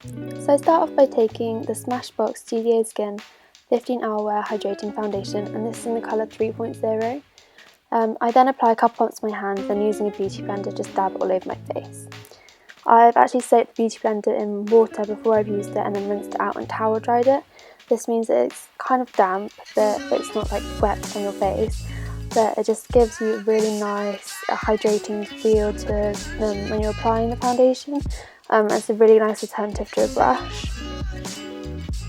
So I start off by taking the Smashbox Studio Skin 15-hour wear hydrating foundation, and this is in the colour 3.0. I then apply a couple pumps to my hands and using a beauty blender just dab it all over my face. I've actually soaked the beauty blender in water before I've used it and then rinsed it out and towel dried it. This means that it's kind of damp, but it's not like wet on your face, but it just gives you a really nice hydrating feel to when you're applying the foundation. It's a really nice alternative to a brush.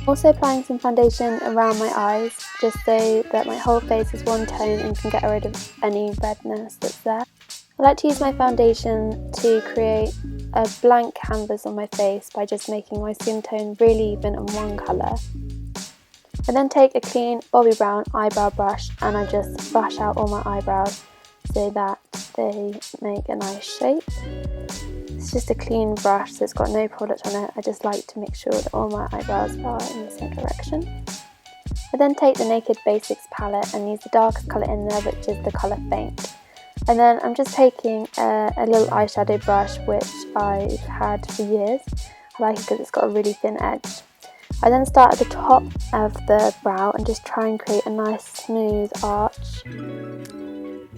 Also applying some foundation around my eyes just so that my whole face is one tone and can get rid of any redness that's there. I like to use my foundation to create a blank canvas on my face by just making my skin tone really even and one colour. I then take a clean Bobbi Brown eyebrow brush and I just brush out all my eyebrows so that they make a nice shape. It's just a clean brush, so it's got no product on it. I just like to make sure that all my eyebrows are in the same direction. I then take the Naked Basics palette and use the darkest colour in there, which is the colour Faint. And then I'm just taking a little eyeshadow brush, which I've had for years. I like it because it's got a really thin edge. I then start at the top of the brow and just try and create a nice smooth arch,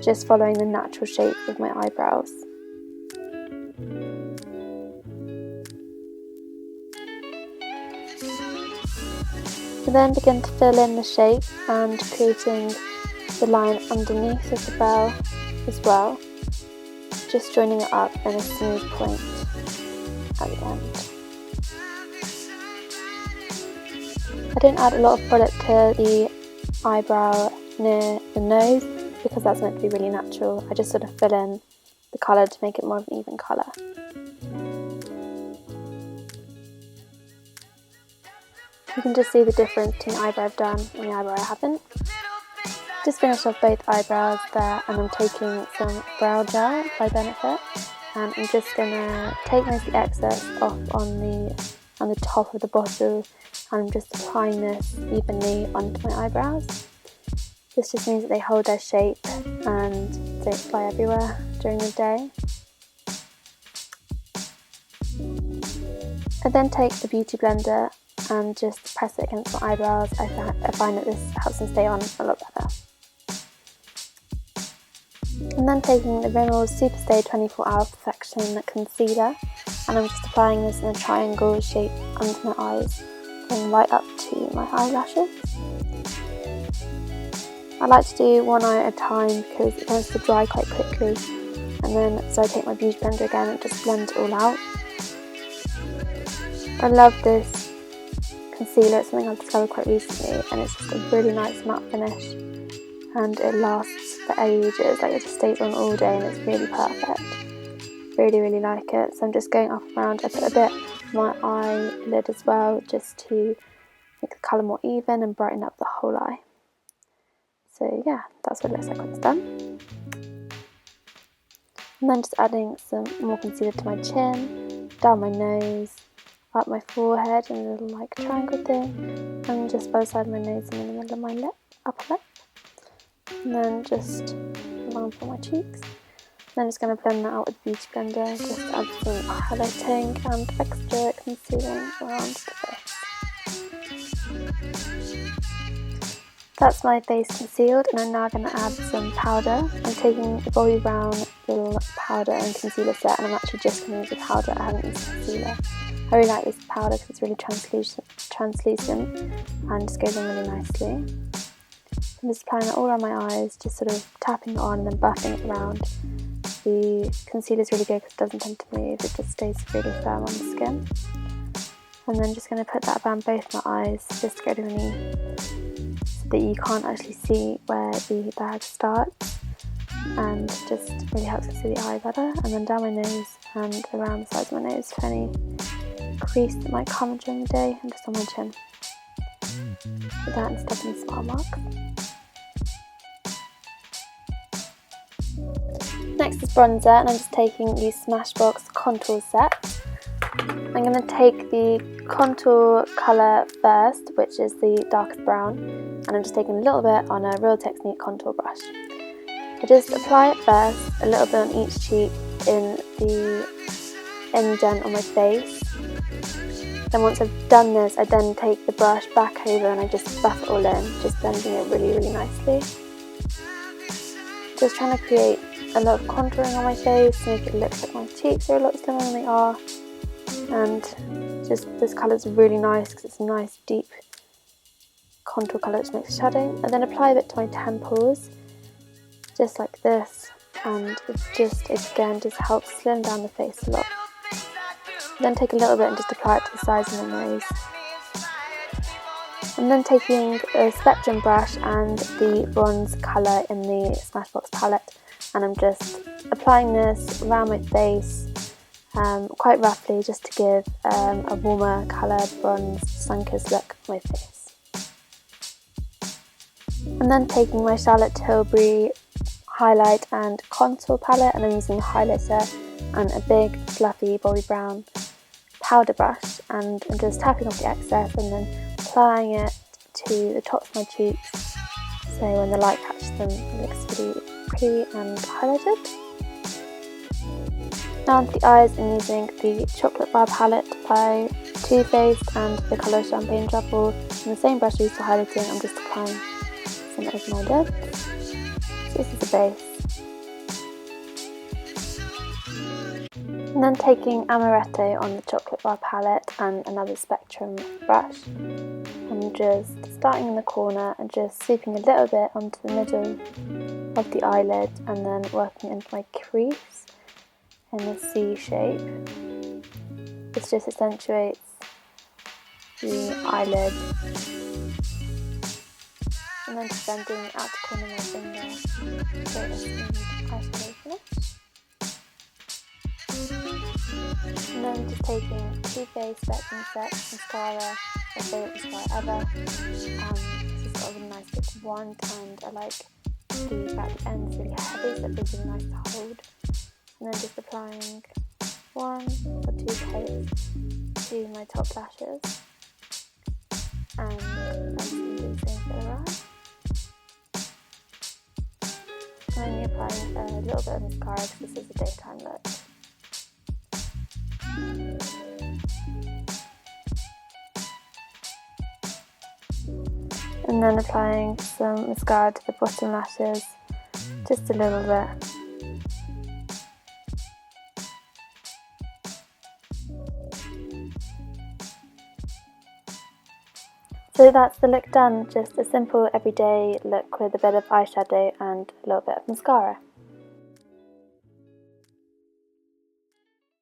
just following the natural shape of my eyebrows. I then begin to fill in the shape and creating the line underneath of the brow as well, just joining it up in a smooth point at the end. I don't add a lot of product to the eyebrow near the nose because that's meant to be really natural. I just sort of fill in the colour to make it more of an even colour. You can just see the difference between the eyebrow I've done and the eyebrow I haven't. Just finished off both eyebrows there, and I'm taking some brow gel by Benefit, and I'm just going to take most of the excess off on the top of the bottle, and I'm just applying this evenly onto my eyebrows. This just means that they hold their shape and don't fly everywhere during the day. I then take the beauty blender and just press it against my eyebrows. I find that this helps them stay on a lot better. I'm then taking the Rimmel Superstay 24-Hour Perfection Concealer, and I'm just applying this in a triangle shape under my eyes, going right up to my eyelashes. I like to do one eye at a time because it tends to dry quite quickly, and then so I take my beauty blender again and just blend it all out. I love this concealer, it's something I've discovered quite recently, and it's just a really nice matte finish and it lasts for ages, like it just stays on all day and it's really perfect. Really like it. So I'm just going up and around. I put a bit on my eyelid as well just to make the colour more even and brighten up the whole eye. So yeah, that's what it looks like when it's done. And then just adding some more concealer to my chin, down my nose, up my forehead in a little like triangle thing, and just by the side of my nose and in the middle of my lip, upper lip, and then just along for my cheeks. And then just going to blend that out with the beauty blender, just add some highlighting and extra concealing around the face. That's my face concealed, and I'm now going to add some powder. I'm taking the Bobbi Brown little powder and concealer set, and I'm actually just going to use the powder, I haven't used concealer. I really like this powder because it's really translucent and just goes on really nicely. I'm just applying it all around my eyes, just sort of tapping it on and then buffing it around. The concealer is really good because it doesn't tend to move, it just stays really firm on the skin. And then just going to put that around both my eyes, just to get any, so that you can't actually see where the bag starts, and just really helps me see the eye better. And then down my nose and around the sides of my nose for any crease that might come during the day, and just on my chin. Put that and stuff in the smile mark. Next is bronzer, and I'm just taking the Smashbox contour set. I'm going to take the contour colour first, which is the darkest brown, and I'm just taking a little bit on a Real Technique contour brush. I just apply it first, a little bit on each cheek in the indent on my face, Then once I've done this, I then take the brush back over and I just buff it all in, just blending it really, really nicely. Just trying to create a lot of contouring on my face, make it look like my cheeks are a lot slimmer than they are. And just this colour is really nice because it's a nice deep contour colour which makes shading. And then apply a bit to my temples, just like this, and it just, again, just helps slim down the face a lot. Then take a little bit and just apply it to the sides of my nose. And then taking a Spectrum brush and the bronze colour in the Smashbox palette, and I'm just applying this around my face quite roughly, just to give a warmer colour bronze sun-kissed look on my face. And then taking my Charlotte Tilbury highlight and contour palette, and I'm using a highlighter and a big fluffy Bobbi Brown powder brush, and I'm just tapping off the excess and then applying it to the tops of my cheeks, so when the light catches them it looks really pretty and highlighted. Now onto the eyes, I'm using the Chocolate Bar palette by Too Faced and the colour Champagne Truffle, and the same brush I used for highlighting. I'm just applying some over my lids. So this is the base. And then taking Amaretto on the Chocolate Bar palette and another Spectrum brush, I'm just starting in the corner and just sweeping a little bit onto the middle of the eyelid, and then working into my crease in a C shape. This just accentuates the eyelid, and then just bending out the corner of my finger to create a smooth eyeshadow finish. And then just taking Too Faced Spectrum Set mascara, my favourite mascara ever. This has got a really nice thick wand, and I like the fact at the end is really heavy, so it feels really nice to hold. And then just applying 1 or 2 coats to my top lashes, and then do the same for the right. And then you're applying a little bit of mascara because this is a daytime look. And then applying some mascara to the bottom lashes, just a little bit. So that's the look done, just a simple everyday look with a bit of eyeshadow and a little bit of mascara.